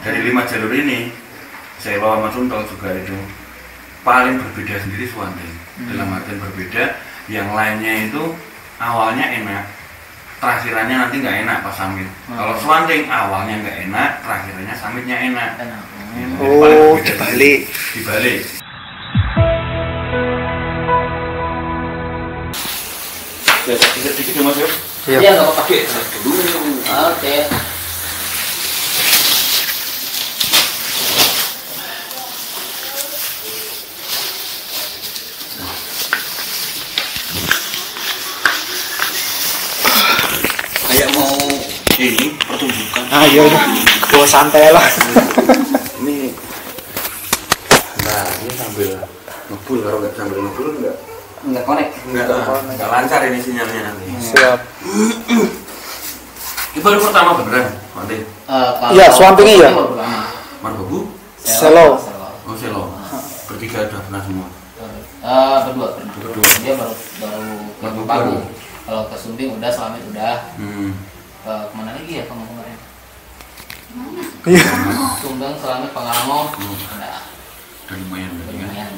Dari 5 jalur ini, Selo sama Suntol juga itu paling berbeda sendiri Swanting. Dalam artian berbeda, yang lainnya itu awalnya enak, terakhirannya nanti nggak enak pas summit. Kalau Swanting awalnya nggak enak, terakhirannya summitnya enak. Oh, dibalik. Ya, sedikit ya Mas ya. Iya, nggak apa-apa. Oke, dulu. Oke. Kayak mau ini pertunjukan. Iya, bawa santai lah. Ini, nah ini sambil ngebul, kalau nggak sambil ngebul Nggak connect. nggak lancar ini sinyalnya nanti. Siap. Ini baru pertama beneran, Mantin. Iya, Swantingnya ya. Mana Babu? Selo. Oh Selo. Bertiga udah pernah semua. Berdua. Dia baru Baru. baru. Kalau ke Sumbing udah, Summit udah. Kemana lagi ya kemarin? Iya. Sumbing, Summit, Pengalamo. Udah. Udah lumayan berarti kan. Lumayan.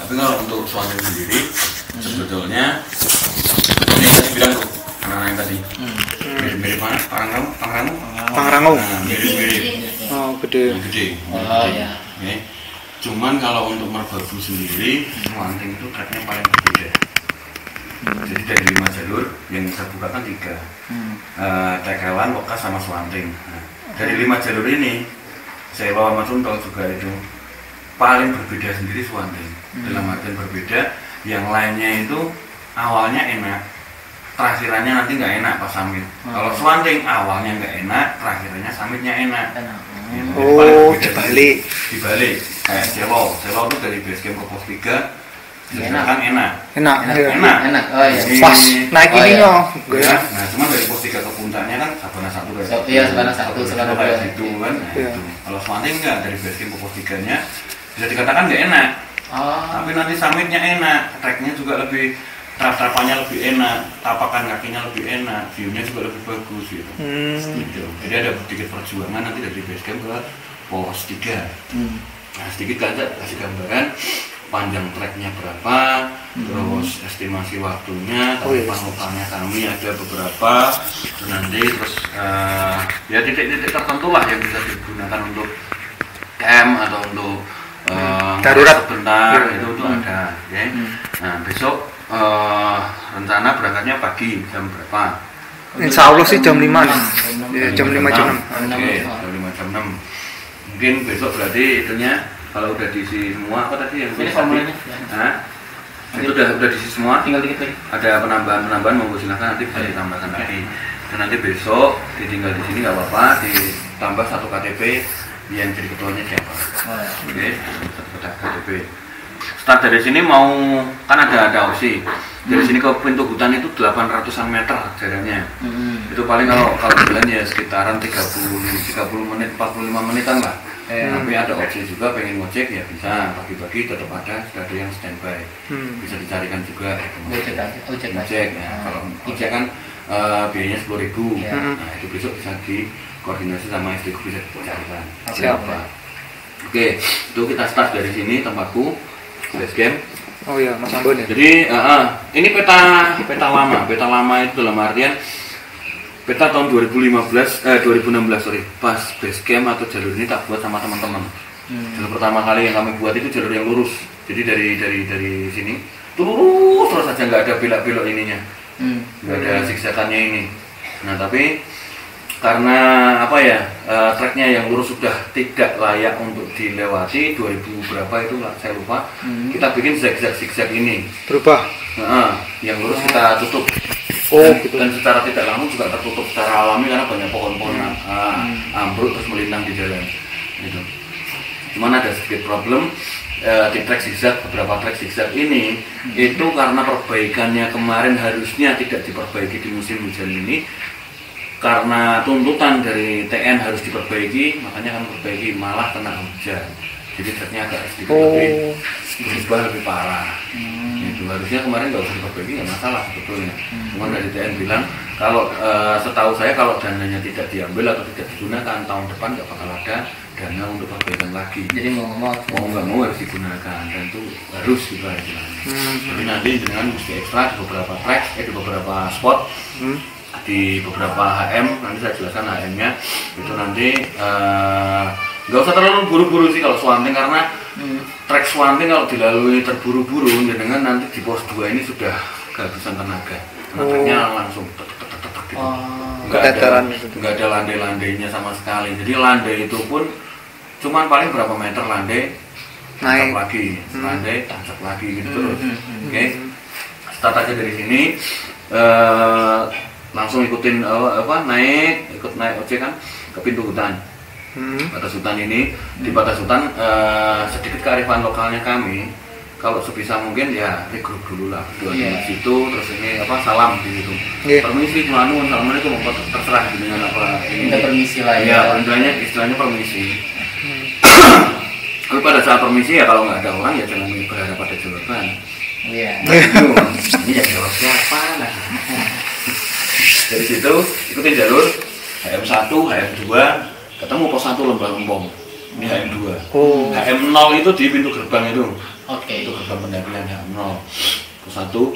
Tapi kalau untuk Swanting sendiri, sebetulnya ini tadi bilang tuh, anak-anak yang tadi mirip-mirip mana? Pangrango. Nah, mirip-mirip. Oh, gede. Yang gede. Oh iya. Oke. Cuman kalau untuk Merbabu sendiri, Swanting itu tracknya paling berbeda. Jadi dari 5 jalur yang saya buka kan 3, Tekelan, Wekas sama Swanting. Nah, dari 5 jalur ini, Selo sama Suntol juga itu paling berbeda sendiri Swanting. Dalam artian berbeda, yang lainnya itu awalnya enak, terakhirannya nanti nggak enak pas summit. Kalau Swanting awalnya nggak enak, terakhirannya summitnya enak. Oh, dibalik. Kayak Selo itu dari base camp ke pos 3 kan enak. Enak. Oh iya. Pas naik ini Nah, no. nah cuman dari pos 3 ke puncaknya kan Sabana 1 kayak Iya, Sabana 1, Sabana 2 kayak gitu kan. Nah, Iya. itu. Kalau Swanting enggak, dari base camp ke pos 3-nya bisa dikatakan nggak enak. Tapi nanti summitnya enak, tracknya juga lebih, trap-trapannya lebih enak, tapakan kakinya lebih enak, view-nya juga lebih bagus gitu. Gitu. Jadi ada sedikit perjuangan nanti dari base camp ke pos 3. Nah, sedikit kasih gambaran panjang tracknya berapa, terus estimasi waktunya, taripan lokalnya kami ada beberapa, nanti terus ya titik-titik tertentu lah yang bisa digunakan untuk camp atau untuk darurat sebentar itu ada ya. Nah besok rencana berangkatnya pagi jam berapa? Insya Allah sih jam 5 nih. Ya, jam 5 jam 6. Oke, jam 5 jam 6. Mungkin besok berarti itunya kalau udah diisi semua, apa tadi yang ini formulanya? Itu udah diisi semua. Tinggal dikit lagi. Ada penambahan monggo silahkan nanti bisa ditambahkan lagi. Dan nanti besok ditinggal di sini nggak apa-apa, ditambah 1 KTP yang jadi ketuanya siapa. Oke, 1 KTP. Start dari sini mau kan ada opsi. Dari sini ke pintu hutan itu 800-an meter jaraknya. Itu paling kalau jalan ya sekitaran 30 menit, 45 menitan lah. Tapi ada opsi juga pengen ngojek ya bisa, pagi-pagi tetap ada yang standby. Bisa dicarikan juga ojek ya. Kalau ojek kan biayanya 10.000. Nah itu besok bisa dikoordinasi sama SD bisa dicarikan. Siapa? Oke, itu kita start dari sini tempatku base camp. Oh iya, Mas Ambon ya. Jadi ini peta lama itu dalam artian peta tahun 2016 sorry, pas base camp atau jalur ini tak buat sama teman-teman. Jalur pertama kali yang kami buat itu jalur yang lurus. Jadi dari sini terus aja, nggak ada belok-belok ininya, nggak ada zigzagannya ini. Nah tapi karena apa ya, treknya yang lurus sudah tidak layak untuk dilewati 2000 berapa itu saya lupa, kita bikin zigzag ini Berubah. yang lurus kita tutup. Gitu. Dan secara tidak langsung juga tertutup secara alami karena banyak pohon-pohon ambruk terus melintang di jalan gitu. Cuman ada sedikit problem di trek zigzag, beberapa trek zigzag ini itu karena perbaikannya kemarin harusnya tidak diperbaiki di musim hujan ini. Karena tuntutan dari TN harus diperbaiki, makanya kami perbaiki, malah kena hujan. jadi treknya agak sedikit lebih berubah, lebih parah. Itu harusnya kemarin nggak usah diperbaiki, nggak masalah sebetulnya. Cuma dari TN bilang kalau setahu saya kalau dananya tidak diambil atau tidak digunakan, tahun depan nggak bakal ada dana untuk perbaikan lagi. Jadi mau nggak mau harus digunakan, dan itu harus juga istilahnya. Jadi nanti dengan mesti ekstra di beberapa track, di beberapa spot, di beberapa HM, nanti saya jelaskan HM-nya itu nanti nggak usah terlalu buru-buru sih kalau swanting, karena track swanting kalau dilalui terburu-buru dengan nanti di pos 2 ini sudah kehabisan tenaga, treknya langsung gitu. Nggak ada landai-landainya sama sekali. Jadi landai itu pun cuman paling berapa meter landai, tancap lagi, landai, tancap lagi gitu terus. Oke, start aja dari sini, langsung ikutin ikut naik ojek kan ke pintu hutan. Batas hutan ini, di batas hutan sedikit kearifan lokalnya kami, kalau sebisa mungkin ya regroup dulu lah, dua di situ, terus ini salam di situ. Permisi, nuwun, assalamualaikum, terserah dengan apa ini. Permisi lah ya. Istilahnya permisi. Tapi pada saat permisi ya kalau nggak ada orang ya jangan berharap pada jawaban. Iya. Ini ya jawab siapa? Nah. Dari situ ikutin jalur HM1, HM2, ketemu pos 1 Lembah Empong. Ini HM2. HM0 itu di pintu gerbang itu. Oke. Itu gerbang pendakian HM0. Pos 1,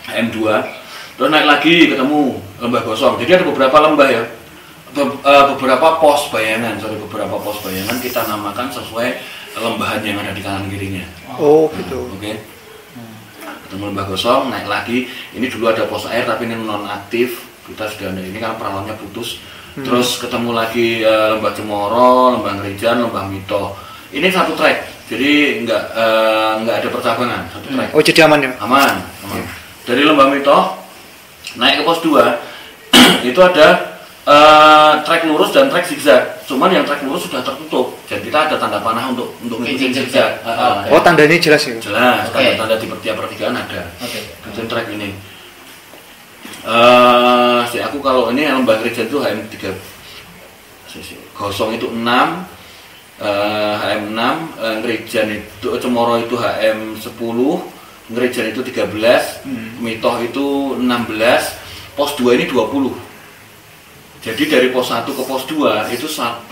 HM2. Terus naik lagi ketemu Lembah Gosong. Jadi ada beberapa lembah ya. Beberapa pos bayangan kita namakan sesuai lembahan yang ada di kanan kirinya. Gitu. Oke. Ketemu Lembah Gosong, naik lagi. Ini dulu ada pos air tapi ini non aktif. Kita sudah ada ini kan perawannya putus. Terus ketemu lagi Lembah Cemoro, Lembah Ngerijan, Lembah Mito. Ini satu trek, jadi nggak ada percabangan, satu trek. Jadi aman ya? Aman. Dari Lembah Mito naik ke pos 2 itu ada trek lurus dan trek zigzag. Cuman yang trek lurus sudah tertutup, dan kita ada tanda panah untuk ngikutin zigzag. Tandanya jelas ya? Jelas, tanda di tiap pertigaan ada. Itu trek ini. Aku kalau ini Lembah Ngerijan itu HM3 Gosong itu 6, HM6, Ngerijan itu Cemoro itu HM10, Ngerijan itu 13, Mitoh itu 16, pos 2 ini 20. Jadi dari pos 1 ke pos 2 itu 1,8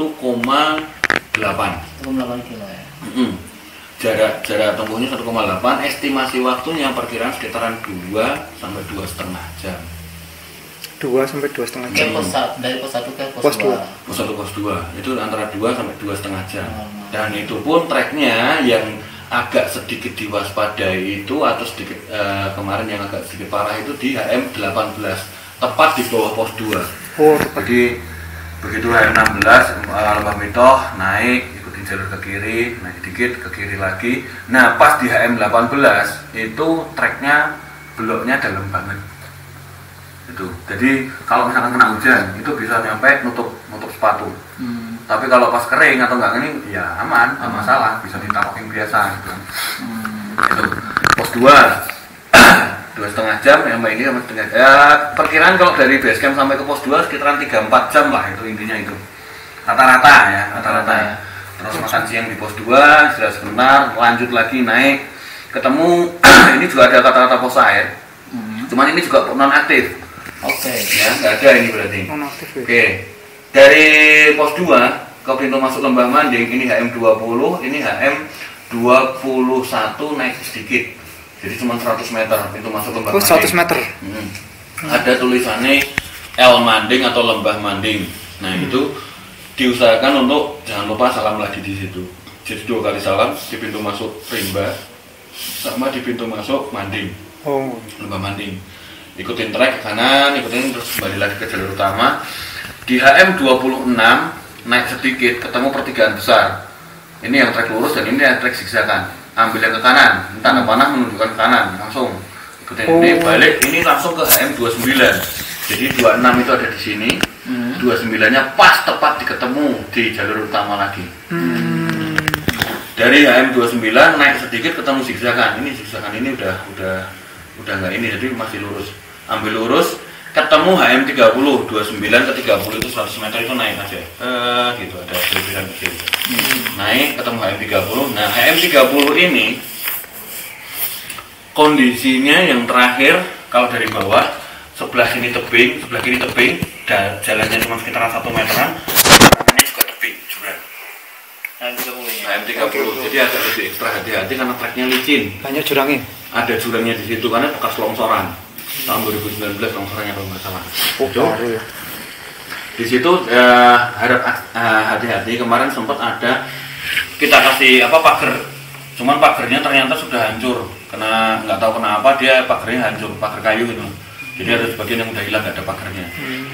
kilo ya. Jarak tempuhnya 1,8, estimasi waktunya perkiraan sekitaran 2 sampai 2,5 jam. 2 sampai 2,5 jam. Dari pos 1 ke pos 2. Pos 1 pos 2 itu antara 2 sampai 2,5 jam. Dan itu pun treknya yang agak sedikit diwaspadai itu atau sedikit kemarin yang agak sedikit parah itu di HM18, tepat di bawah pos 2. Jadi begitu HM16 Lembah Mitoh naik, ikutin jalur ke kiri, naik dikit ke kiri lagi. Nah pas di HM18 itu treknya bloknya dalam banget. Itu. Jadi kalau misalkan kena hujan itu bisa nyampe nutup sepatu. Tapi kalau pas kering atau enggak ini ya aman, nggak masalah, bisa ditaruhin biasa gitu. Itu pos 2 2,5 jam, yang ini sama setengah. Ya perkiraan kalau dari base camp sampai ke pos 2 sekitaran 3-4 jam lah, itu intinya itu. Rata-rata ya. Terus makan siang di pos 2, istirahat sebentar, lanjut lagi naik. Ketemu ini juga ada kata-kata pos air. Cuman ini juga non aktif. Ya, nggak ada ini berarti. Non aktif ya. Oke. Dari pos 2 ke pintu masuk Lembah Manding ini HM20, ini HM21 naik sedikit. Jadi cuma 100 meter pintu masuk Lembah Manding. 100 meter. Ada tulisannya L Manding atau Lembah Manding. Nah, itu diusahakan untuk jangan lupa salam lagi di situ. Jadi 2 kali salam di pintu masuk Rimba sama di pintu masuk Manding. Lembah Manding. Ikutin trek ke kanan, terus kembali lagi ke jalur utama. Di HM26 naik sedikit ketemu pertigaan besar. Ini yang trek lurus dan ini yang trek zigzagan. Ambil yang ke kanan, tanda panah menunjukkan ke kanan, langsung ikutin ini balik, ini langsung ke HM29. Jadi 26 itu ada di sini, 29-nya pas tepat diketemu di jalur utama lagi. Dari HM29 naik sedikit ketemu zigzagan. Ini zigzagan ini udah nggak ini, jadi masih lurus. Ambil lurus, ketemu HM30, 29 ke 30 itu 100 meter itu naik aja. Gitu ada lebihan kecil. Naik ketemu HM30. Nah HM30 ini kondisinya yang terakhir kalau dari bawah sebelah sini tebing, sebelah kiri tebing, dan jalannya cuma sekitar 1 meteran, ini juga tebing jurang. HM30, jadi agak lebih ekstra hati-hati karena treknya licin. Banyak jurangnya. Ada jurangnya di situ karena bekas longsoran. Tahun 2019 longsorannya kalau nggak salah. Oh, baru ya. Di situ harap hati-hati. Kemarin sempat ada kita kasih pagar, cuman pagarnya ternyata sudah hancur karena nggak tahu kenapa dia pagarnya hancur, pagar kayu gitu. Jadi ada sebagian yang udah hilang, nggak ada pagarnya.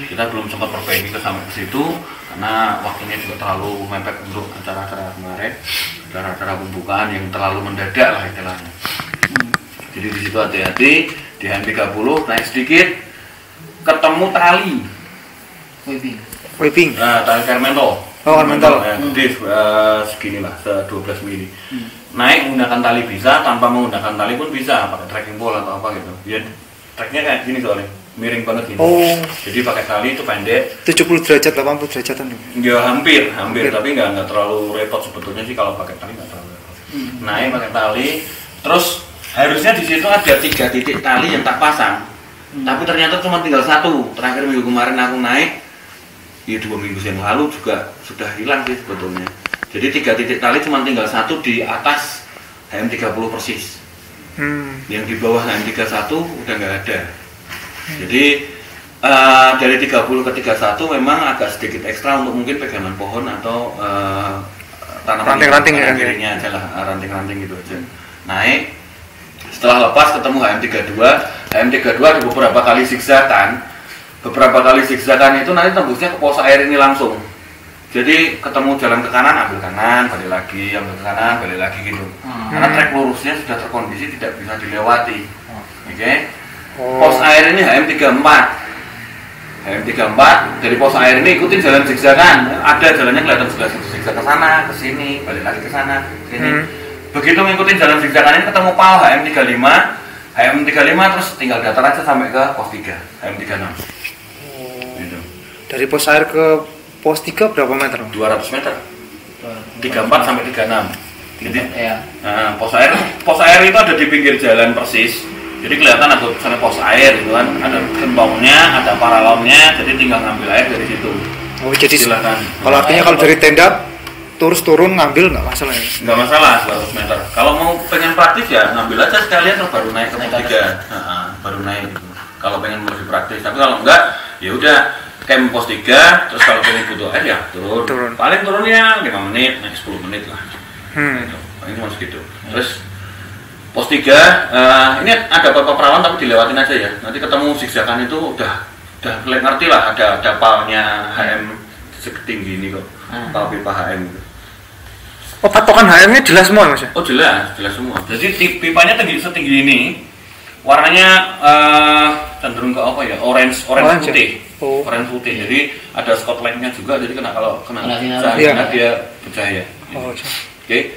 Kita belum sempat perbaiki sampai ke situ karena waktunya juga terlalu mepet untuk acara-acara kemarin, acara-acara pembukaan yang terlalu mendadak lah istilahnya. Jadi di situ hati-hati. Di HM30 naik sedikit ketemu tali Wiping. Nah, tali Carmental. Oh, Carmental. Ya, gede segini lah, 12 mili. Naik menggunakan tali bisa, tanpa menggunakan tali pun bisa, pakai trekking pole atau apa gitu. Ya, treknya kayak gini soalnya, miring banget gini. Oh. Jadi pakai tali itu pendek. 70 derajat, 80 derajatan. Ya hampir, tapi nggak terlalu repot sebetulnya sih kalau pakai tali nggak terlalu repot. Naik pakai tali, terus harusnya di situ ada 3 titik tali yang tak pasang, tapi ternyata cuma tinggal 1. Terakhir minggu kemarin aku naik, ya 2 minggu yang lalu juga sudah hilang sih sebetulnya. Jadi 3 titik tali cuma tinggal 1 di atas HM30 persis. Yang di bawah HM31 udah nggak ada. Jadi dari 30 ke 31 memang agak sedikit ekstra untuk mungkin pegangan pohon atau tanaman ranting-ranting kirinya aja lah, ranting-ranting gitu aja. Naik. Setelah lepas ketemu HM32 ada beberapa kali zigzagan. Beberapa kali zigzagan itu nanti tembusnya ke pos air ini langsung. Jadi ketemu jalan ke kanan, ambil kanan, balik lagi, ambil ke kanan, balik lagi gitu. Karena trek lurusnya sudah terkondisi tidak bisa dilewati. Oke. Pos air ini HM34. HM34 dari pos air ini ikutin jalan zigzagan. Ada jalannya kelihatan sebelah zigzag ke sana, ke sini, balik lagi ke sana, ke sini. Begitu ngikutin jalan zigzagan ini ketemu pal HM35 terus tinggal datar aja sampai ke pos 3 HM36. Gitu. Dari pos air ke pos 3 berapa meter? 200 meter. 34 sampai 36. Jadi pos air itu ada di pinggir jalan persis. Jadi kelihatan ada sampai pos air gitu kan, ada gentongnya, ada paralonnya, jadi tinggal ngambil air dari situ. Oh, jadi silakan. Kalau artinya kalau dari tenda terus turun ngambil nggak masalah ya? Nggak masalah 200 meter. Kalau mau pengen praktis ya ngambil aja sekalian terus baru naik ke pos 3. Baru naik gitu. Kalau pengen lebih praktis, tapi kalau enggak ya udah camp pos 3 terus kalau pengen butuh air ya turun. Paling turunnya 5 menit, naik 10 menit lah. Gitu. Paling cuma segitu. Terus pos 3 ini ada beberapa perawan tapi dilewatin aja ya. Nanti ketemu zigzagan itu udah ngerti lah, ada palnya HM setinggi ini kok. Pal pipa HM gitu. Oh, patokan HM-nya jelas semua Mas ya? Oh jelas semua. Jadi pipanya setinggi ini, warnanya cenderung ke apa ya? Orange putih. Oh. Orange putih. Jadi ada spotlightnya juga. Jadi kalau kena sinar dia bercahaya. Oh, Oke.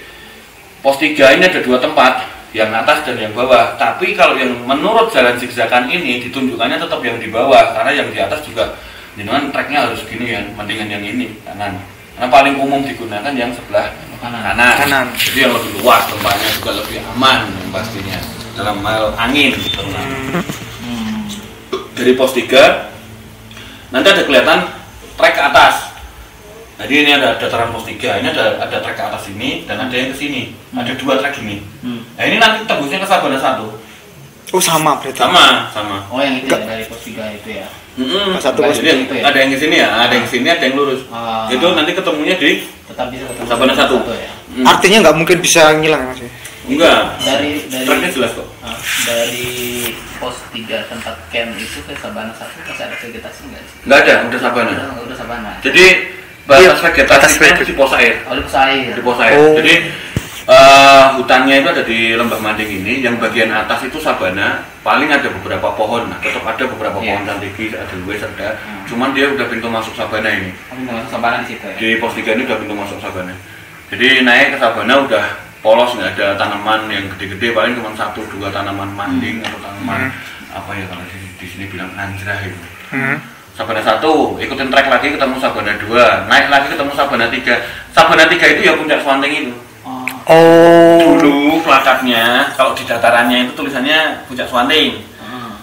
Pos 3 ini ada 2 tempat, yang atas dan yang bawah. Tapi kalau yang menurut jalan zigzagan ini ditunjukkannya tetap yang di bawah, karena yang di atas juga, jangan treknya harus gini ya, mendingan yang ini kanan. Karena paling umum digunakan yang sebelah kanan. Jadi yang lebih luas, tempatnya juga lebih aman yang pastinya dalam hal angin terutama. Dari pos 3 nanti ada kelihatan trek ke atas. Jadi ini ada dataran pos 3, ini ada trek ke atas ini dan ada yang ke sini. Ada 2 trek ini. Nah ini nanti tembusnya ke Sabana 1. Oh sama berarti? Sama. Oh yang itu ya, dari pos 3 itu ya? Satu pos jadi itu ya? ada yang di sini ya, ada yang sini, ada yang lurus. Itu nanti ketemunya di tetap bisa ketemu Sabana 1 ya? Artinya nggak mungkin bisa ngilang ya Mas ya? Enggak, dari treknya jelas kok. Dari pos 3 tempat camp itu ke Sabana 1 masih ada vegetasi nggak sih? Enggak ada, udah Sabana. Udah Sabana. Jadi batas vegetasinya di pos air. Oh, di pos air. Di pos air. Oh. Jadi hutannya itu ada di Lembah Manding ini, yang bagian atas itu sabana, paling ada beberapa pohon, tetap ada beberapa pohon cantikis, ada luwes, ada. Cuman dia udah pintu masuk sabana ini. Pintu masuk sabana di situ ya. Di pos 3 ini udah pintu masuk sabana. Jadi naik ke sabana udah polos, nggak ada tanaman yang gede-gede, paling cuma 1-2 tanaman manding atau tanaman apa ya kalau di sini bilang anjrah itu. Sabana 1, ikutin trek lagi ketemu Sabana 2, naik lagi ketemu Sabana 3. Sabana 3 itu ya puncak Swanting itu. Oh. Dulu plakatnya, kalau di datarannya itu tulisannya puncak Swanting.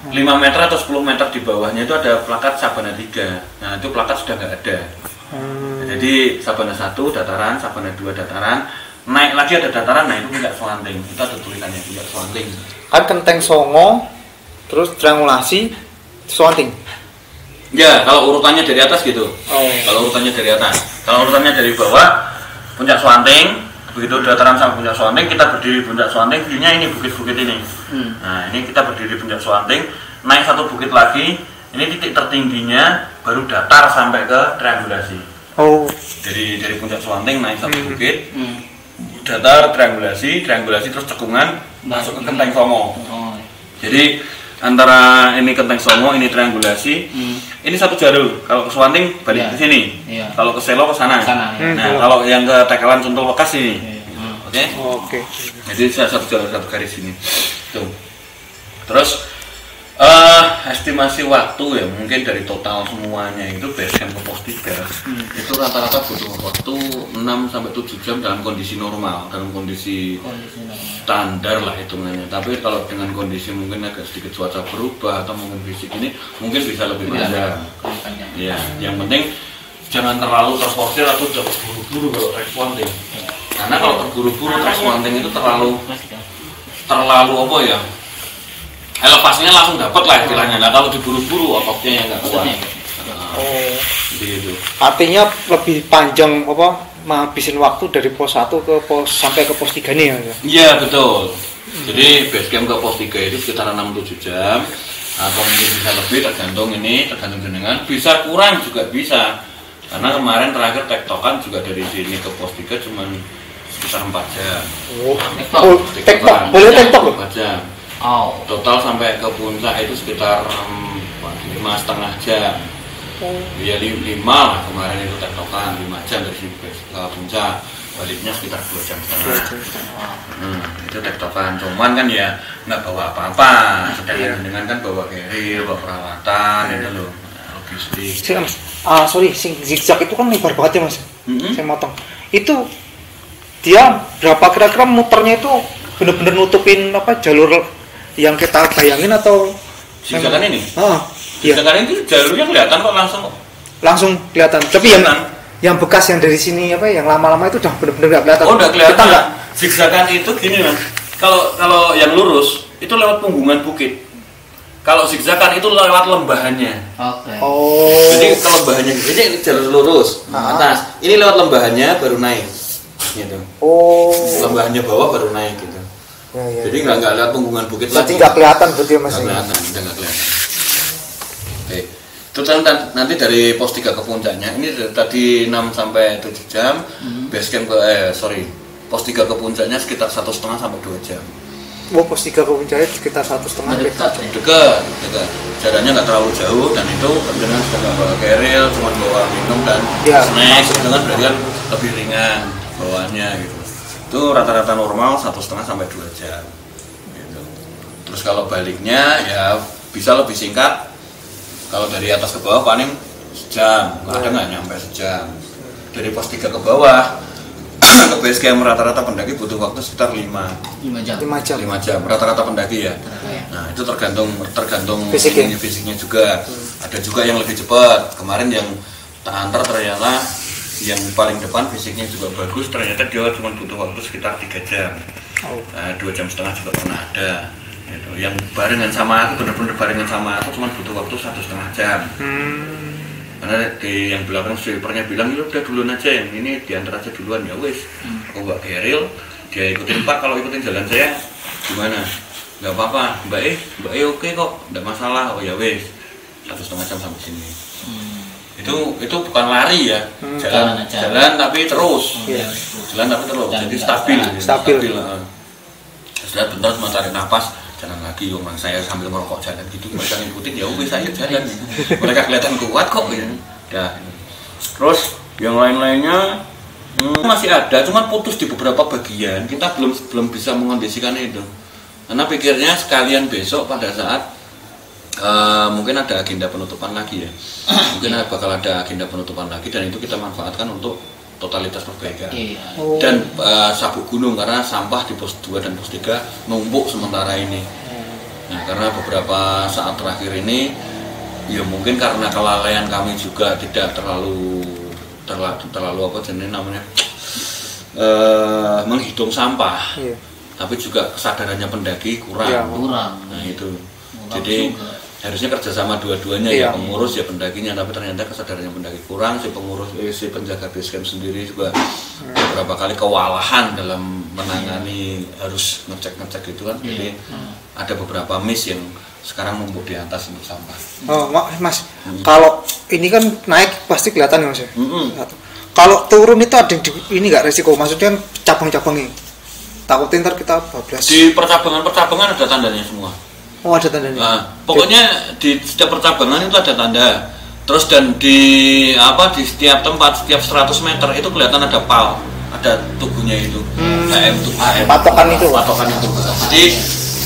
5 meter atau 10 meter di bawahnya itu ada plakat Sabana 3. Nah itu plakat sudah nggak ada. Jadi Sabana 1 dataran, Sabana 2 dataran, naik lagi ada dataran, nah itu puncak Swanting. Itu ada tulisannya puncak Swanting. Kan Kenteng Songo, terus triangulasi, Swanting. Ya, kalau urutannya dari atas gitu. Kalau urutannya dari atas. Kalau urutannya dari bawah, puncak Swanting. Begitu dataran sama puncak Swanting, kita berdiri puncak Swanting. View-nya ini bukit-bukit ini. Nah, ini kita berdiri puncak Swanting. Naik satu bukit lagi. Ini titik tertingginya baru datar sampai ke triangulasi. Oh. Dari puncak Swanting naik satu bukit. Datar, triangulasi terus cekungan masuk ke Kenteng Songo. Jadi antara ini Kenteng Songo, ini triangulasi, ini satu jalur. Kalau ke Swanting balik ke sini, kalau ke Selo ke sana. Nah, kalau yang ke Tekelan Contoh Lekas ini, oke. Jadi satu jalur, satu garis ini. Tuh. Terus estimasi waktu ya mungkin dari total semuanya itu basecamp ke pos 3 itu rata-rata butuh waktu 6 sampai 7 jam dalam kondisi normal, dalam kondisi standar lah hitungannya. Tapi kalau dengan kondisi mungkin agak sedikit cuaca berubah atau mungkin fisik ini mungkin bisa lebih panjang. Ya, yang penting jangan terlalu terforsir atau terburu-buru kalau trek Swanting. Karena kalau terburu-buru trek Swanting itu terlalu apa ya? Elevasinya langsung dapat lah istilahnya. Nah, kalau diburu-buru ototnya yang nggak kuat. Gitu. Artinya lebih panjang apa menghabisin waktu dari pos 1 ke pos sampai ke pos 3 nih ya? Iya betul. Jadi basecamp ke pos 3 itu sekitar 6-7 jam atau mungkin bisa lebih tergantung jenengan. Bisa kurang juga bisa. Karena kemarin terakhir tektokan juga dari sini ke pos 3 cuma sekitar 4 jam. Tektok. Boleh tektok 4 jam. Total sampai ke puncak itu sekitar 5,5 jam. Ya 5 lah kemarin itu tektokan 5 jam dari sini ke puncak. Baliknya sekitar 2,5 jam. Itu tektokan. Cuman kan ya nggak bawa apa-apa. Sedangkan dengan kan bawa carrier, bawa peralatan itu loh. Logistik. Sorry, zigzag itu kan lebar banget ya mas. Saya motong. Itu dia berapa kira-kira muternya itu bener-bener nutupin apa jalur yang kita bayangin atau zigzagan ini? Iya. Zigzagan itu jalurnya kelihatan kok langsung kelihatan. Tapi yang bekas yang dari sini apa yang lama-lama itu udah bener-bener nggak kelihatan. Udah kelihatan. Zigzagan itu gini mas. Kalau yang lurus itu lewat punggungan bukit. Kalau zigzagan itu lewat lembahannya. Jadi kalau lembahannya ini jalur lurus atas. Ini lewat lembahannya baru naik. Gitu. Lembahannya bawah baru naik gitu. Ya. Jadi nggak lihat punggungan bukit lagi. Nggak kelihatan berarti mas. Nggak kelihatan. Oke. Itu nanti dari pos 3 ke puncaknya ini tadi 6 sampai 7 jam. Basecamp pos 3 ke puncaknya sekitar 1,5 sampai 2 jam. Pos 3 ke puncaknya sekitar 1,5 dekat. Jaraknya nggak terlalu jauh dan itu dengan sudah bawa carrier, cuma bawa minum dan snack, dengan berarti kan lebih ringan bawaannya gitu. Itu rata-rata normal 1,5 sampai 2 jam gitu. Terus kalau baliknya ya bisa lebih singkat. Kalau dari atas ke bawah paling sejam, kadang nggak nyampe sejam. Dari pos 3 ke bawah ke basecamp rata-rata pendaki butuh waktu sekitar 5 jam rata-rata pendaki ya. Nah itu tergantung fisiknya juga. Ada juga yang lebih cepat. Kemarin yang tak antar ternyata yang paling depan fisiknya juga bagus, ternyata dia cuma butuh waktu sekitar 3 jam. 2,5 jam juga pernah ada gitu. Yang barengan sama aku, bener-bener barengan sama aku cuma butuh waktu 1,5 jam. Karena yang belakang sweepernya bilang ya udah duluan aja, yang ini diantar aja duluan. Ya wis, aku bawa keril, dia ikutin Pak. Kalau ikutin jalan saya gimana? Nggak apa-apa, Mbak E oke kok, nggak masalah. Oh ya wis, 1,5 jam sampai sini. Itu bukan lari ya, jalan tapi terus, jadi stabil. Sudah bentar cuma tarik nafas, jalan lagi. Orang saya sambil merokok jalan gitu, mereka ngikutin ya oke saya jalan. Mereka kelihatan kuat kok ya. Terus yang lain-lainnya masih ada, cuma putus di beberapa bagian. Kita belum bisa mengondisikan itu, karena pikirnya sekalian besok pada saat mungkin ada agenda penutupan lagi ya. Mungkin bakal ada agenda penutupan lagi dan itu kita manfaatkan untuk totalitas perbaikan. Dan sabuk gunung karena sampah di pos 2 dan pos 3 numpuk sementara ini. Nah, karena beberapa saat terakhir ini ya mungkin karena kelalaian kami juga tidak terlalu apa jenis namanya menghitung sampah. Tapi juga kesadarannya pendaki kurang. Nah, itu. Jadi harusnya kerjasama dua-duanya ya, pengurus ya pendakinya, tapi ternyata kesadarannya pendaki kurang. Si pengurus si penjaga base camp sendiri juga beberapa kali kewalahan dalam menangani harus ngecek gitu kan. Jadi ada beberapa miss yang sekarang numpuk di atas untuk sampah. Oh mas, kalau ini kan naik pasti kelihatan ya mas ya. Kalau turun itu ada ini nggak resiko, maksudnya cabang-cabangnya takutnya ntar kita bablas. Di percabangan ada tandanya semua. Oh ada tandanya. Nah, pokoknya di setiap percabangan itu ada tanda. Terus dan di setiap tempat, setiap 100 meter itu kelihatan ada pal, ada tubuhnya itu. Patokan itu. Jadi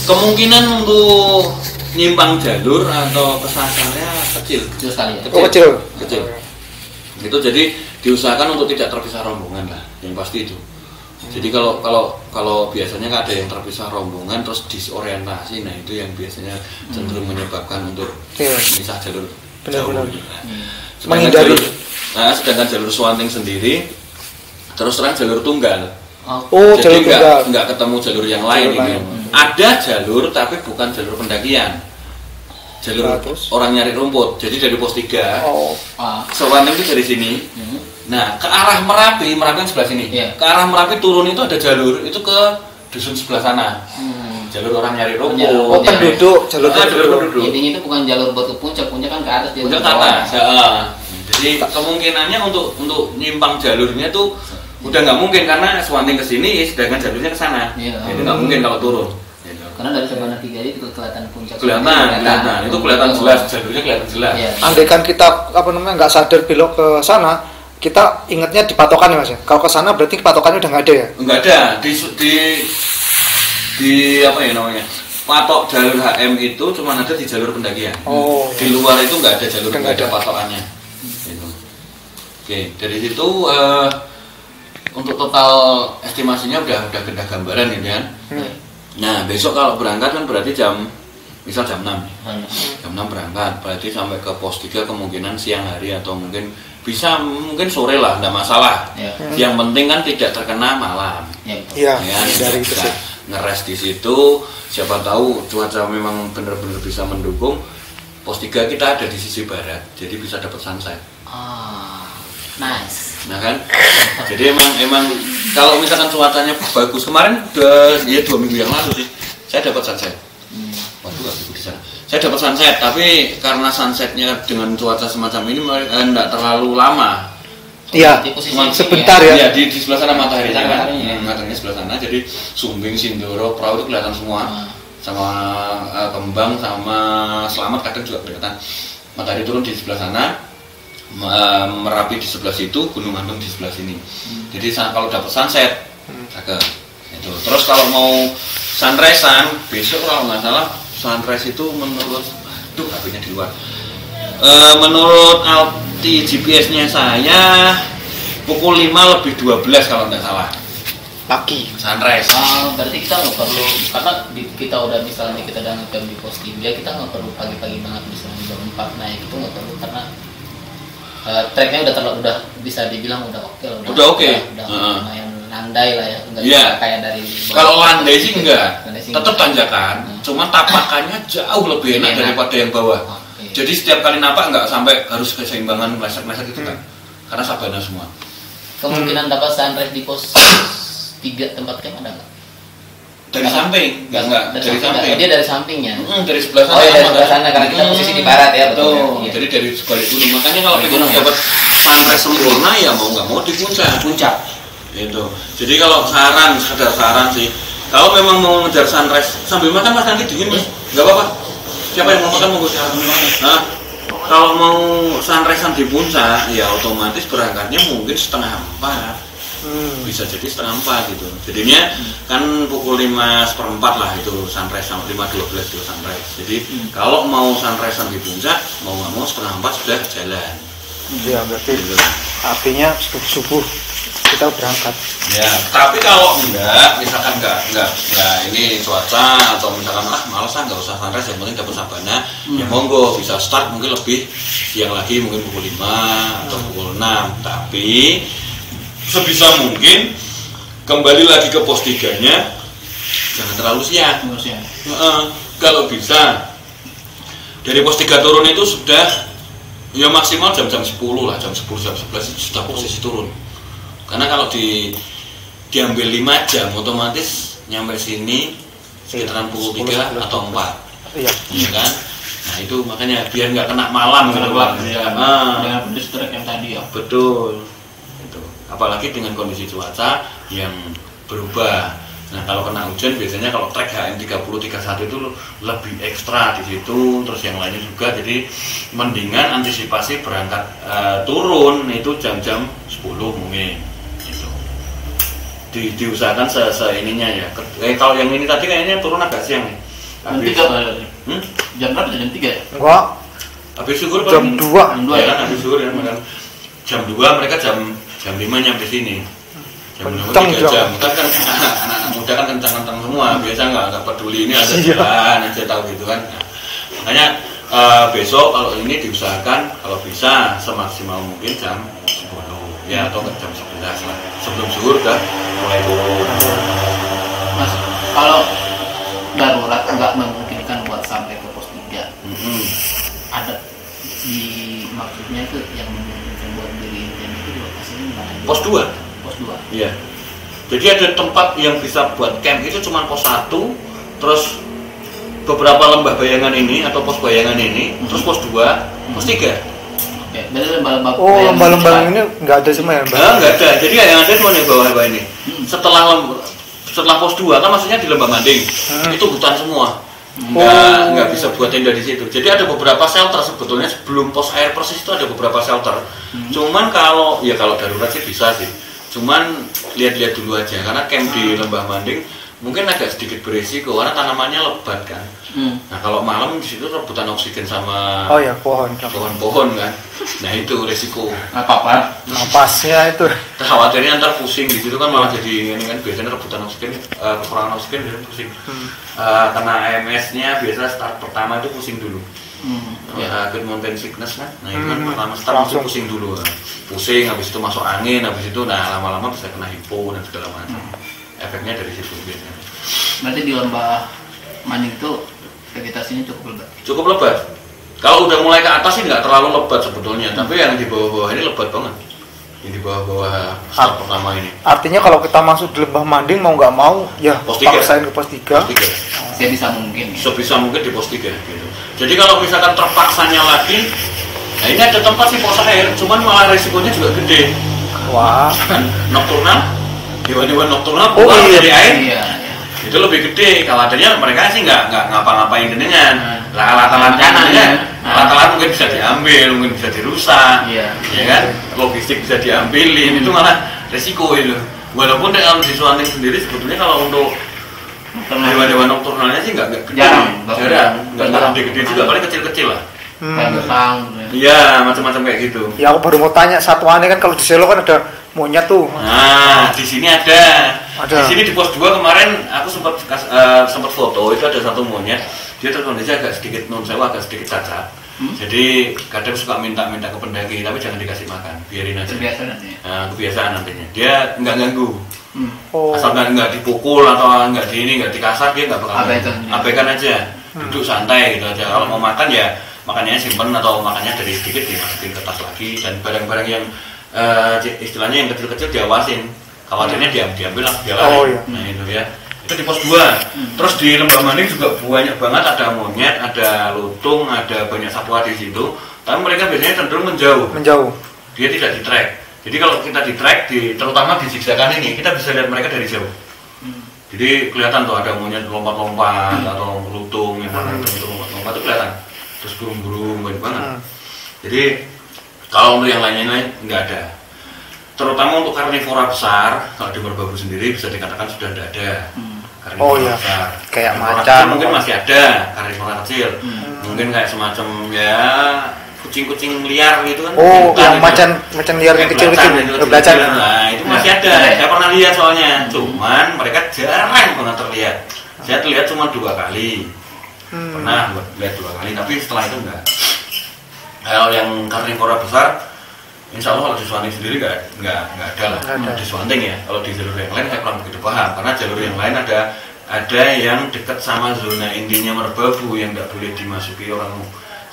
kemungkinan untuk nyimpang jalur atau kesasarnya kecil sekali. Kecil. Itu jadi diusahakan untuk tidak terpisah rombongan lah, yang pasti itu. Jadi kalau biasanya ada yang terpisah rombongan terus disorientasi, nah itu yang biasanya cenderung menyebabkan untuk misah jalur jauh. Sedangkan jalur Swanting sendiri terus terang jalur tunggal. Jadi nggak ketemu jalur yang lain ini. Ada jalur tapi bukan jalur pendakian. Jalur orang nyari rumput. Jadi dari pos 3 Swanting itu dari sini. Nah, ke arah Merapi kan sebelah sini. Ke arah Merapi turun itu ada jalur, itu ke dusun sebelah sana. Jalur orang nyari rumput. Jalur penduduk. Intinya itu bukan jalur buat ke puncak kan ke atas. Puncak ke atas. Jadi kemungkinannya untuk nyimpang jalurnya tuh udah nggak mungkin karena Swanting ke sini, sedangkan jalurnya ke sana. Jadi nggak mungkin kalau turun. Karena dari Sabana 3 itu kelihatan puncak. Kelihatan. Itu kelihatan jelas, jalurnya kelihatan jelas. Andaikan kita nggak sadar belok ke sana, kita ingatnya di patokan ya mas ya. Kalau ke sana berarti patokannya udah nggak ada ya? Nggak ada. Di apa ya namanya? Patok jalur HM itu cuma ada di jalur pendakian. Di luar itu nggak ada jalur, nggak ada patokannya. Gitu. Oke, dari situ untuk total estimasinya udah gendah gambaran gitu kan. Nah, besok kalau berangkat kan berarti misal jam 6. Jam 6 berangkat, berarti sampai ke pos 3 kemungkinan siang hari atau mungkin sore lah, enggak masalah. Yang penting kan tidak terkena malam. Dari itu sih. Ngeres di situ, siapa tahu cuaca memang benar-benar bisa mendukung. Pos 3 kita ada di sisi barat, jadi bisa dapat sunset. Nice. Nah kan, jadi emang kalau misalkan cuacanya bagus, kemarin udah 2 minggu yang lalu sih, saya dapat sunset. Di sana. Saya dapat sunset, tapi karena sunsetnya dengan cuaca semacam ini enggak terlalu lama. Iya, sebentar ya. Iya, di sebelah sana matahari kan. Mataharinya sebelah sana, jadi Sumbing, Sindoro, Perahu itu kelihatan semua. Sama Kembang sama Selamat kadang juga kelihatan. Matahari turun di sebelah sana. Merapi di sebelah situ, Gunung Andung di sebelah sini. Jadi kalau dapat sunset, cakep. Itu. Terus kalau mau sunrise-an, besok kalau nggak salah sunrise itu menurut HP-nya di luar. Menurut alti GPS-nya saya pukul 5:12 kalau nggak salah. Pagi. Sunrise. Berarti kita nggak perlu, karena kita udah misalnya kita udah ngecamp di pos 3, kita nggak perlu pagi-pagi banget misalnya jam 4 naik itu nggak perlu karena treknya udah bisa dibilang udah oke lah. Udah oke. Lumayan landai lah ya. Enggak kayak dari kalau landai sih enggak. Tetap tanjakan. Cuma tapakannya jauh lebih enak daripada yang bawah. Jadi setiap kali napak enggak sampai harus keseimbangan meleset-meleset gitu kan. Karena sabana semua. Kemungkinan dapat sunrise di pos 3 tempat camp ada enggak? Dari samping, enggak dari samping. Dia dari sampingnya. Dari sebelah sana. Dari sebelah sana karena kita posisi di barat ya, betul. Jadi dari sebalik gunung. Makanya kalau kita dapat sunrise sempurna ya mau nggak mau di puncak. Itu. Jadi kalau sekedar saran sih, kalau memang mau ngejar sunrise sambil makan mas nanti dingin mas, nggak apa-apa. Siapa yang mau makan mau silakan. Nah, kalau mau sunrise di puncak, ya otomatis berangkatnya mungkin 3:30. Bisa jadi setengah 4 gitu. Jadinya kan pukul 5:04 lah itu sunrise, sampai 5:12 itu sunrise. Jadi kalau mau sunrise di puncak, mau nggak mau setengah 4 sudah jalan. Ya berarti artinya subuh kita berangkat. Ya, tapi kalau enggak, misalkan enggak ini cuaca atau misalkan malas nggak usah sunrise, yang penting dapat sabana, ya monggo bisa start mungkin lebih siang lagi, mungkin pukul 5 atau pukul 6. Tapi sebisa mungkin kembali lagi ke pos 3-nya, jangan terlalu siang. Kalau bisa dari pos 3 turun itu sudah ya maksimal jam 10 lah, jam 10 jam 11 itu sudah posisi turun. Karena kalau diambil 5 jam otomatis nyampe sini sekitaran pukul 3 atau 4. Iya kan? Nah itu makanya biar nggak kena malam gitu kan. Dengan kondisi trek yang tadi ya. Betul. Itu. Apalagi dengan kondisi cuaca yang berubah. Nah kalau kena hujan biasanya kalau trek HM 3031 itu lebih ekstra di situ, terus yang lainnya juga. Jadi mendingan antisipasi berangkat turun itu jam-jam 10 mungkin. Diusahakan ininya ya. Kalau yang ini tadi kayaknya turun agak siang nih. Habis jam berapa? Jam 3 ya? Enggak. Habis syukur jam 2 ya kan, habis syukur ya kan. Jam 2 mereka jam 5 nyampe sini. Jam 2 3 jam. Kan anak-anak muda kan kencang-kencang semua. Biasa enggak peduli ini ada jalan aja tahu gitu kan. Nah, makanya besok kalau ini diusahakan kalau bisa semaksimal mungkin jam 10 ya atau jam 11 lah. Sebelum zuhur udah mulai turun. Mas, kalau darurat nggak memungkinkan buat sampai ke pos 3, ada di maksudnya itu yang memungkinkan buat diri itu di lokasinya mana? Pos 2. Pos 2. Iya. Jadi ada tempat yang bisa buat camp itu cuma pos 1, terus beberapa lembah bayangan ini atau pos bayangan ini, terus pos 2, pos 3. Lembah-lembah ini nggak ada semua ya? Nggak ada. Jadi yang ada cuma yang bawah-bawah ini. Setelah pos 2 kan maksudnya di Lembah Manding itu hutan semua. Nggak bisa buat tenda di situ. Jadi ada beberapa shelter sebetulnya sebelum pos air persis itu ada beberapa shelter. Cuman kalau darurat sih bisa sih. Cuman lihat-lihat dulu aja karena camp di Lembah Manding mungkin agak sedikit berisiko karena tanamannya lebat kan. Nah kalau malam di situ rebutan oksigen sama pohon-pohon kan. Nah itu resiko. Apa-apa? Napasnya itu. Khawatirnya ntar pusing di situ kan malah jadi ini kan biasanya rebutan oksigen, kekurangan oksigen biasanya pusing. Karena AMS-nya biasa start pertama itu pusing dulu. Good mountain sickness kan. Nah itu kan pertama start itu pusing dulu. Pusing, habis itu masuk angin, habis itu nah lama-lama bisa kena hipo dan segala macam. Efeknya dari situ biasanya. Berarti di Lembah Manding itu vegetasinya cukup lebat. Cukup lebat. Kalau udah mulai ke atas sih nggak terlalu lebat sebetulnya, tapi yang di bawah-bawah ini lebat banget. Yang di bawah-bawah start pertama ini. Artinya kalau kita masuk di Lembah Manding mau nggak mau ya paksain ke pos 3. Sebisa mungkin. Sebisa mungkin di pos 3 gitu. Jadi kalau misalkan terpaksanya lagi, nah ini ada tempat sih pos air, cuman malah resikonya juga gede. Wah. Nokturnal, hewan-hewan nokturnal keluar dari air. Itu lebih gede. Khawatirnya mereka sih nggak ngapa-ngapain dengan alat-alat alat-alat mungkin bisa diambil, mungkin bisa dirusak, ya kan? Logistik bisa diambilin, itu malah resiko itu. Walaupun kalau di Suwanting sendiri sebetulnya kalau untuk hewan-hewan nokturnalnya sih nggak jarang, nggak gede-gede juga, paling kecil-kecil lah. Iya, macam-macam kayak gitu. Ya aku baru mau tanya satuannya kan kalau di Selo kan ada monyet tuh. Nah, di sini ada. Di sini di pos 2 kemarin aku sempat foto itu ada satu monyet. Dia terkondisi agak sedikit agak sedikit cacat. Jadi kadang suka minta ke pendaki tapi jangan dikasih makan, biarin aja. Kebiasaan nantinya. Dia nggak ganggu. Asal nggak dipukul atau nggak dikasar dia nggak bakal abaikan aja. Duduk santai gitu aja. Kalau mau makan ya makannya simpen atau makannya dari sedikit dimasukin ke tas lagi, dan barang-barang yang istilahnya yang kecil-kecil diawasin, khawatirnya diambil lah dia lari. Nah itu ya, itu di pos 2. Terus di Lembah Manding juga banyak banget ada monyet, ada lutung, ada banyak satwa di situ, tapi mereka biasanya cenderung menjauh, dia tidak di track. Jadi kalau kita di track, terutama di zigzagan ini, kita bisa lihat mereka dari jauh. Jadi kelihatan tuh ada monyet lompat-lompat atau lutung yang mana itu lompat-lompat itu kelihatan. Terus burung-burung banyak banget. Jadi kalau untuk yang lain-lain nggak ada. terutama untuk karnivora besar, kalau di Merbabu sendiri bisa dikatakan sudah tidak ada karnivora Oh iya, besar. kayak Karnivora macan kecil mungkin masih ada, karnivora kecil mungkin kayak semacam ya kucing-kucing liar gitu kan. Oh, yang gitu. macan liar yang Kayak kecil-kecil, belacan. Nah, itu masih ada. Saya pernah lihat soalnya. Cuman mereka jarang banget terlihat. Saya terlihat cuma 2 kali. Pernah lihat 2 kali, tapi setelah itu enggak. Kalau yang karnivora besar, insya Allah kalau di Swanting sendiri enggak ada lah. Di Swanting ya. Kalau di jalur yang lain saya kurang begitu paham. Karena jalur yang lain ada yang dekat sama zona intinya Merbabu yang enggak boleh dimasuki orang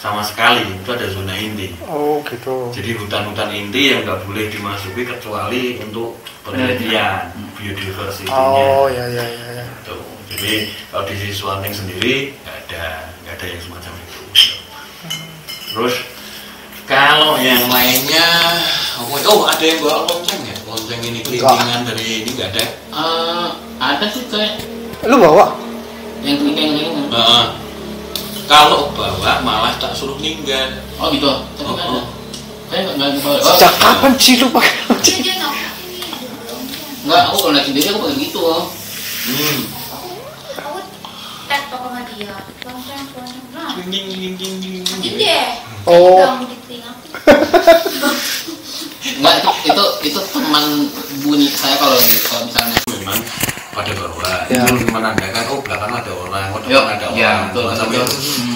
sama sekali, itu ada zona inti. Oh gitu. Jadi hutan-hutan inti yang nggak boleh dimasuki kecuali untuk penelitian biodiversitasnya. Oh ya. Tuh. Jadi kalau di Swanting sendiri nggak ada yang semacam itu. Terus kalau yang lainnya, ada yang bawa lonceng ya? Lonceng ini kelintingan dari ini nggak ada? Ada sih kayak. Lu bawa? Yang kelintingan. Kalau bawa malah tak suruh ninggal. Oh gitu. Tapi nggak ada. Kayak nggak bawa. Sejak kapan sih lu pakai lonceng? Nggak, aku kalau naik sendiri aku pakai gitu. Aku tek toko sama dia. Lonceng. Nah, Ding. anjing deh. Oh. Ganggu di telinga. Nggak, itu teman bunyi saya kalau misalnya. Memang pada bawah Ya. itu menandakan belakang ada orang, depan ada Ya, orang. betul.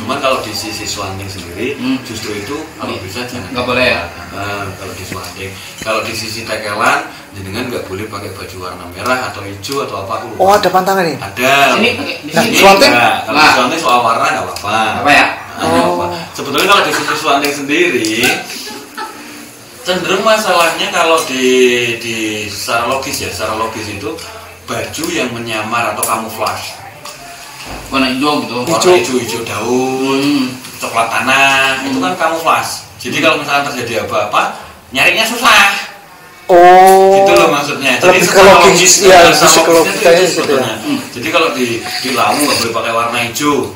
Cuman kalau di sisi Swanting sendiri justru itu kalau bisa jangan. Nggak boleh ya? Kalau di Swanting, kalau di sisi Tekelan jenengan nggak boleh pakai baju warna merah atau hijau atau apa. Oh ada pantangan nih? Ada. Sini pakai di Nah, sini. Swanting? Enggak. Kalau di Nah. Swanting soal warna nggak apa-apa. Apa ya? Nggak apa-apa. Sebetulnya kalau di sisi Swanting sendiri cenderung masalahnya kalau di secara logis itu baju yang menyamar atau kamuflase, Warna hijau gitu. warna hijau daun, coklat tanah, itu kan kamuflase. Jadi kalau misalkan terjadi apa-apa, nyarinya susah. Oh. Gitu loh maksudnya. Lebih secara psikologis, ya, secara psikologikanya itu gitu ya. sebetulnya. Jadi kalau di Lawu nggak boleh pakai warna hijau.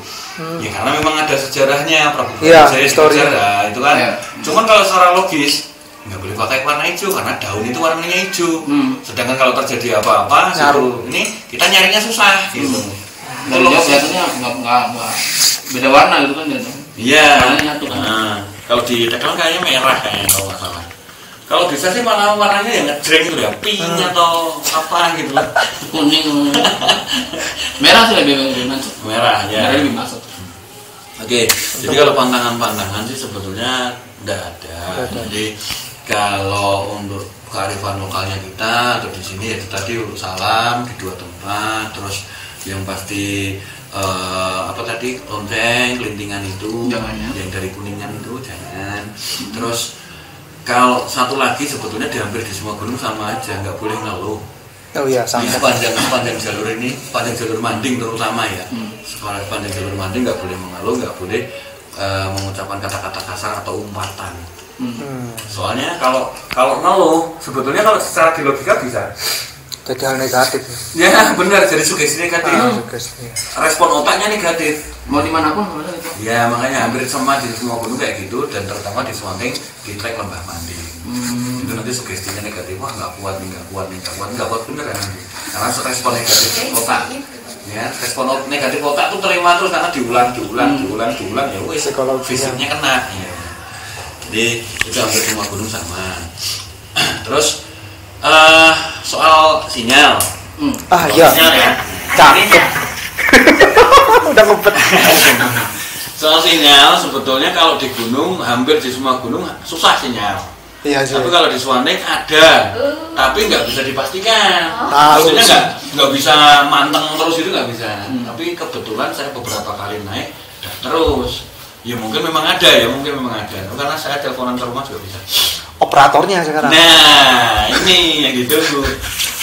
Ya karena memang ada sejarahnya Prabu Iya, Brawijaya histori. sejarah itu kan. Iya. Cuman kalau secara logis nggak boleh pakai warna hijau karena daun itu warnanya hijau. Sedangkan kalau terjadi apa-apa, Nyaru. ini kita nyarinya susah gitu. Dan dia kelihatannya nggak beda warna gitu kan dia. Iya. Warnanya nyatu kan. Nah, kalau di Tegal kayaknya merah kayaknya kalau nggak salah. Kalau bisa sih malah warnanya yang ngejreng gitu ya, pink atau apa gitu. Kuning. Merah sih lebih masuk. Merah ya. Merah lebih masuk. Oke, jadi kalau pantangan-pantangan sih sebetulnya tidak ada. Jadi kalau untuk kearifan lokalnya kita atau di sini ya itu tadi urut salam di 2 tempat, terus yang pasti apa tadi lonceng, kelintingan itu, Jangan ya. yang dari Kuningan itu jangan. Terus kalau satu lagi sebetulnya di hampir di semua gunung sama aja, nggak boleh ngeluh. Oh iya Di sama. sepanjang jalur ini, sepanjang jalur Manding terutama ya. Sepanjang jalur Manding nggak boleh mengeluh, nggak boleh mengucapkan kata-kata kasar atau umpatan. Soalnya kalau ngeluh, sebetulnya kalau secara di logika bisa. Jadi hal negatif. Ya benar, jadi sugesti negatif. Sugesti. Respon otaknya negatif. Mau dimanapun boleh itu. Ya makanya hampir sama di semua gunung kayak gitu, dan terutama di Swanting di trek Lembah Manding. Itu nanti sugestinya negatif, wah nggak kuat bener ya nanti. Karena respon negatif otak. Ya, respon negatif otak tuh terima terus karena diulang ya wes fisiknya kena ya. Jadi itu hampir semua gunung sama. Terus soal sinyal. Iya. Sinyal ya. Cakep. Udah ngebet. Soal sinyal sebetulnya kalau di gunung hampir di semua gunung susah sinyal. Iya sih. Tapi kalau di Swanting ada, tapi nggak bisa dipastikan. Tahu Maksudnya sih. nggak bisa manteng terus itu nggak bisa. Tapi kebetulan saya beberapa kali naik dan terus. Ya mungkin memang ada karena saya teleponan ke rumah juga bisa. Operatornya sekarang. Nah ini yang gitu.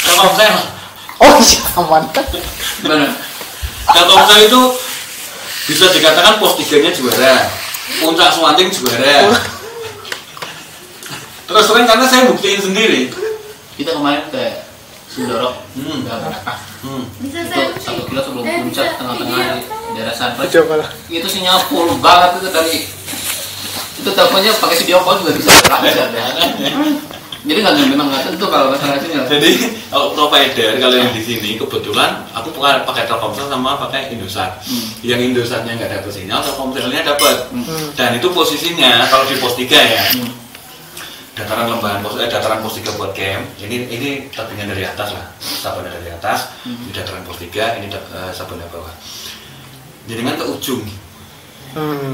Kalau saya, Oh iya aman. Benar. kalau saya itu bisa dikatakan pos 3-nya juara, puncak Swanting juara. Terus terang karena saya buktiin sendiri. Kita kemarin ke Sindoro, ke Barakah. Bisa Itu 1 kilo sebelum puncak tengah-tengah di daerah Sanpet. Coba lah. Itu sinyal full banget itu tadi. Itu teleponnya pakai video call juga bisa. Jadi memang nggak tentu kalau masalah sinyal. Jadi kalau provider kalau yang di sini kebetulan aku pakai Telkomsel sama pakai Indosat. Yang Indosatnya nggak dapat sinyal, Telkomselnya dapat. Dan itu posisinya kalau di pos 3 ya. Dataran lembahan dataran pos 3 buat camp. Ini tabungan dari atas lah, Sabana dari atas. Di dataran pos 3 ini Sabana bawah. Jadi kan ke ujung.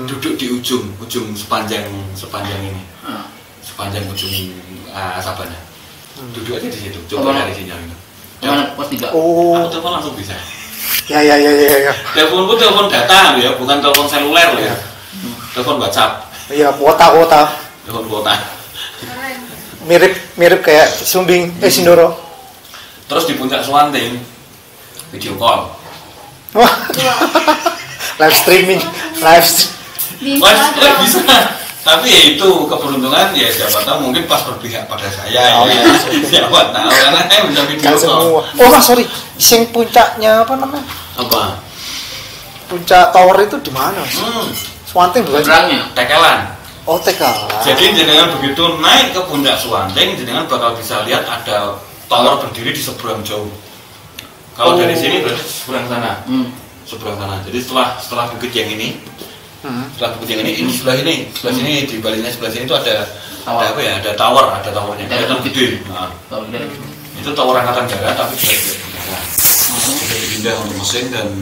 Duduk di ujung sepanjang ini. Sepanjang ujung Sabana. Duduk aja di situ, coba cari sinyal itu. Mana pos 3? Aku telepon langsung bisa. Ya. Teleponku telepon data ya, bukan telepon seluler loh ya. Telepon WhatsApp. Iya, kuota. Telepon kuota. Mirip kayak Sumbing Sindoro. Terus di Puncak Suwanting video call. Wah. Live streaming. Bisa. Tapi ya itu keberuntungan ya, siapa tahu mungkin pas berpihak pada saya. Siapa tahu karena saya bisa video call. Sorry. Sing puncaknya apa namanya? Apa? Puncak tower itu di mana? Suwanting bukan? Seberangnya. Tekelan. Oh, Tekelan. Jadi jenengan begitu naik ke Puncak Suwanting, jenengan bakal bisa lihat ada tower berdiri di seberang jauh. Kalau dari sini berarti seberang sana. Seberang sana. Jadi setelah bukit yang ini, ini sebelah sini di baliknya sebelah sini itu ada apa ya? Ada towernya. Kelihatan gede. Nah, itu tower angkatan darat tapi sudah dipindah untuk mesin dan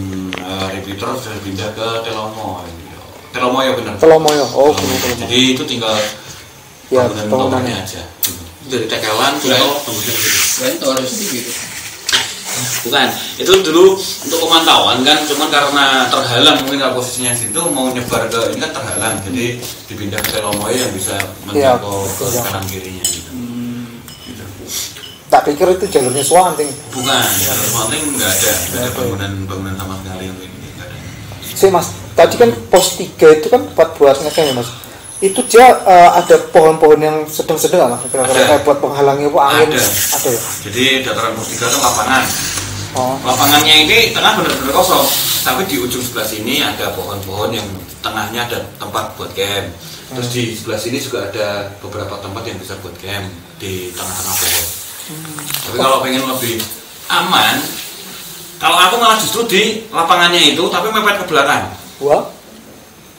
repeater sudah dipindah ke Telomoyo benar. Telomoyo. Jadi itu tinggal bangunannya aja. Dari Tekelan ke bangunan gitu. Kan tower itu gitu. Bukan, itu dulu untuk pemantauan kan, cuman karena terhalang mungkin kalau posisinya situ mau nyebar ke ini kan terhalang, jadi dipindah ke Telomoyo yang bisa menjangkau ke kanan kirinya gitu. Tak pikir itu jalurnya Suwanting. Bukan, jalur Suwanting nggak ada bangunan sama sekali yang ini nggak ada. Mas, tadi kan pos 3 itu kan buat ngecam ya Mas. Itu dia ada pohon-pohon yang sedang-sedang nggak Mas? Kira-kira buat penghalangnya angin. Ada ya? Jadi dataran pos 3 itu lapangan. Lapangannya ini tengah benar-benar kosong, tapi di ujung sebelah sini ada pohon-pohon yang tengahnya ada tempat buat camp. Terus di sebelah sini juga ada beberapa tempat yang bisa buat camp di tengah-tengah pohon. Tapi kalau pengen lebih aman, kalau aku malah justru di lapangannya itu tapi mepet ke belakang. Wah?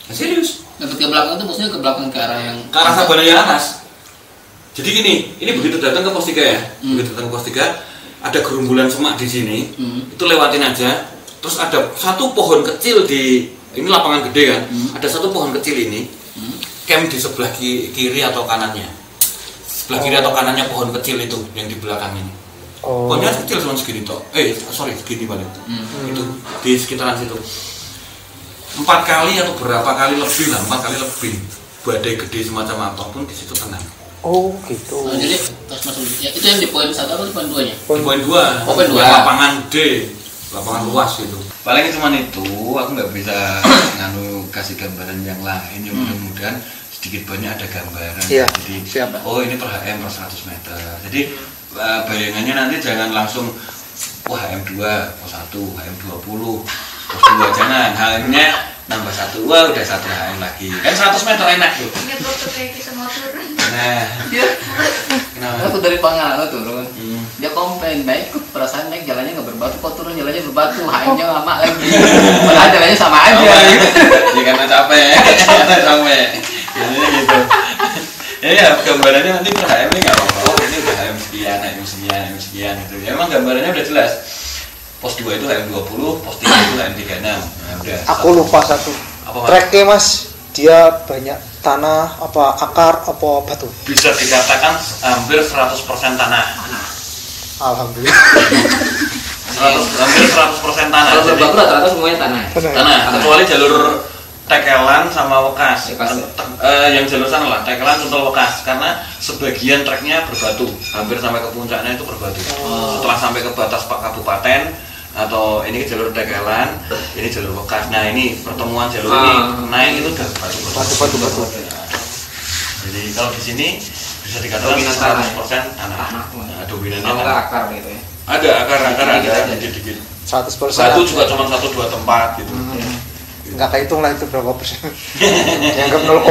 Serius? Mepet ke belakang itu maksudnya ke belakang ke arah yang Sabana yang atas. Jadi gini, ini begitu datang ke pos 3 ya. Begitu datang ke pos 3, ada gerumbulan semak di sini. Itu lewatin aja. Terus ada satu pohon kecil ini lapangan gede kan. Ada satu pohon kecil ini. Camp di sebelah kiri atau kanannya. Sebelah kiri atau kanannya pohon kecil itu yang di belakang ini. Pohonnya kecil cuma segini toh. Segini paling. Itu di sekitaran situ. 4 kali atau berapa kali lebih lah, 4 kali lebih. Badai gede semacam apapun di situ tenang. Oh gitu. Jadi pas masuk ya, itu yang di poin 1 atau di poin 2 nya? Di poin 2. Poin 2. Lapangan D, lapangan luas gitu. Paling cuma itu, aku nggak bisa kasih gambaran yang lain. Yang mudah-mudahan sedikit banyak ada gambaran. Iya. Jadi siapa? Ini per HM per 100 meter. Jadi bayangannya nanti jangan langsung HM2, pos 1, HM20, pos 2 jangan. HM-nya nambah 1, udah 1 HM lagi. Kan 100 meter enak tuh. Ingat waktu kayak kita mau turun. Nah, Kenapa? Aku dari Pangala turun. Dia komplain, naik perasaan naik jalannya nggak berbatu, kok turun jalannya berbatu, HM-nya lama lagi. Padahal jalannya sama aja. Ya karena capek. Jadinya gitu. Ya gambarannya nanti per HM ini nggak apa-apa. Ini udah HM sekian gitu. Ya emang gambarannya udah jelas. Pos 2 itu HM20, pos 3 itu HM36. Nah, udah. Aku lupa satu. Treknya Mas, dia banyak tanah apa akar apa batu? Bisa dikatakan hampir 100% tanah. Alhamdulillah. Hampir 100% tanah. Kalau berbatu rata-rata semuanya tanah. Tanah, kecuali jalur Tekelan sama Wekas. Yang jalur sana lah, Tekelan Suntul Wekas, karena sebagian treknya berbatu, hampir sampai ke puncaknya itu berbatu. Setelah sampai ke batas Pak Kabupaten atau ini ke jalur Tekelan, ini jalur Wekas. Nah ini pertemuan jalur ini naik itu udah batu. Jadi kalau di sini bisa dikatakan 100% tanah. Dominannya tanah. Akar gitu ya. Ada akar ada dikit-dikit. 100%. Batu juga cuma 1-2 tempat gitu. Nggak kehitung lah itu berapa persen. Yang ke 0,0.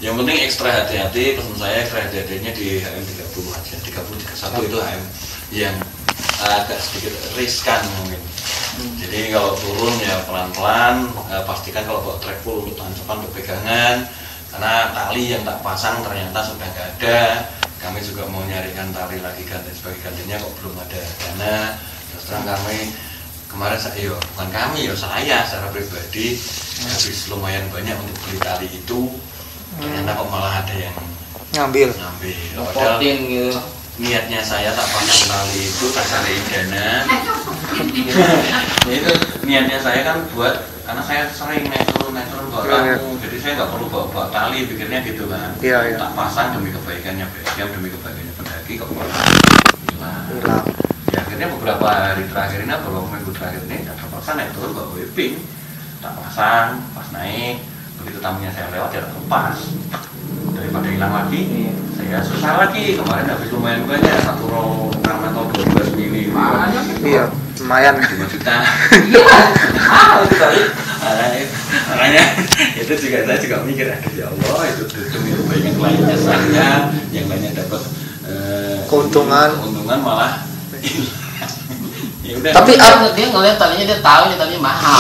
Yang penting ekstra hati-hati, pesan saya ekstra hati-hatinya di HM30 aja. 30-31 itu HM yang agak sedikit riskan mungkin. Jadi kalau turun ya pelan-pelan, pastikan kalau bawa track full untuk tancapan pegangan, karena tali yang tak pasang ternyata sudah nggak ada. Kami juga mau nyarikan tali lagi ganti sebagai gantinya kok belum ada dana. Terus terang kami kemarin bukan kami saya secara pribadi habis lumayan banyak untuk beli tali itu, ternyata kok malah ada yang ngambil. Padahal niatnya saya tak pasang tali itu tak cari dana. Itu niatnya saya kan buat, karena saya sering naik turun bawa tamu, jadi saya nggak perlu bawa tali, pikirnya gitu kan. Tak pasang demi kebaikannya BSM, demi kebaikannya pendaki kok malah hilang. Ya akhirnya beberapa hari terakhir ini, beberapa minggu terakhir ini tak terpaksa naik turun bawa whipping, tak pasang, pas naik begitu tamunya saya lewat ya lepas. Daripada hilang lagi, saya susah lagi. Kemarin habis lumayan banyak, 1 roll karena atau 12 mili. Iya, lumayan. 5 juta. Makanya itu juga saya juga mikir, ya Allah itu demi kebaikan kliennya saya, yang lainnya dapat keuntungan malah hilang. Ya udah. Tapi dia ngeliat talinya, dia tahu ini talinya mahal.